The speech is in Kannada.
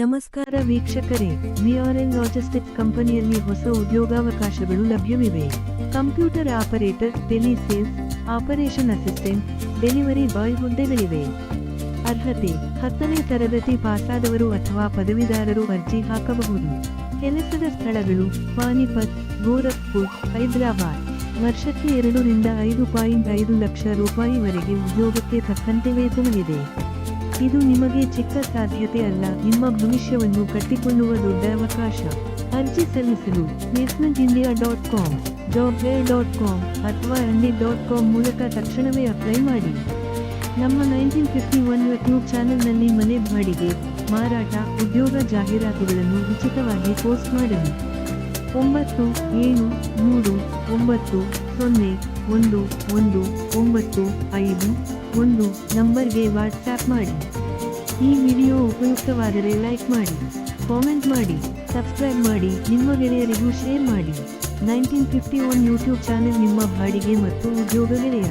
ನಮಸ್ಕಾರ ವೀಕ್ಷಕರೇ, ವಿಆರ್ಎನ್ ಲಾಜಿಸ್ಟಿಕ್ಸ್ ಕಂಪನಿಯಲ್ಲಿ ಹೊಸ ಉದ್ಯೋಗಾವಕಾಶಗಳು ಲಭ್ಯವಿವೆ. Computer operator, telesales, operation assistant, delivery boy ಹುದ್ದೆಗಳಿವೆ. ಅರ್ಹತೆ: 10ನೇ ತರಗತಿ ಪಾಸಾದವರು ಅಥವಾ ಪದವೀಧರರು ಅರ್ಜಿ ಹಾಕಬಹುದು. ಕೆಲಸದ ಸ್ಥಳಗಳು: ಪಾನಿಪತ್, ಗೋರಖ್ಪುರ್, ಹೈದರಾಬಾದ್. ವರ್ಷಕ್ಕೆ 2 ರಿಂದ 5.5 ಲಕ್ಷ ರೂಪಾಯಿವರೆಗೆ ಉದ್ಯೋಗಕ್ಕೆ ತಕ್ಕಂತೆ ವೇತನವಿದೆ. ಇದು ನಿಮಗೆ ಚಿಕ್ಕ ಸಾಧ್ಯತೆ ಅಲ್ಲ, ನಿಮ್ಮ ಭವಿಷ್ಯವನ್ನು ಕಟ್ಟಿಕೊಳ್ಳುವ ದೊಡ್ಡ ಅವಕಾಶ. ಅರ್ಜಿ ಸಲ್ಲಿಸಲು placementindia.com, jobfair.com ಅಥವಾ indeed.com ಮೂಲಕ ತಕ್ಷಣವೇ ಅಪ್ಲೈ ಮಾಡಿ. ನಮ್ಮ 1951 ಯೂಟ್ಯೂಬ್ ಚಾನೆಲ್ನಲ್ಲಿ ಮನೆ ಬಾಡಿಗೆ, ಮಾರಾಟ, ಉದ್ಯೋಗ ಜಾಹೀರಾತುಗಳನ್ನು ಉಚಿತವಾಗಿ ಪೋಸ್ಟ್ ಮಾಡಲು 9773101951 ನಂಬರ್ಗೆ ವಾಟ್ಸ್ಆ್ಯಪ್ ಮಾಡಿ. ಈ ವಿಡಿಯೋ ಉಪಯುಕ್ತವಾದರೆ ಲೈಕ್ ಮಾಡಿ, ಕಾಮೆಂಟ್ ಮಾಡಿ, ಸಬ್ಸ್ಕ್ರೈಬ್ ಮಾಡಿ, ನಿಮ್ಮ ಗೆಳೆಯರಿಗೂ ಶೇರ್ ಮಾಡಿ. 1951 ಯೂಟ್ಯೂಬ್ ಚಾನೆಲ್ ನಿಮ್ಮ ಬಾಡಿಗೆ ಮತ್ತು ಉದ್ಯೋಗ ಗೆಳೆಯ.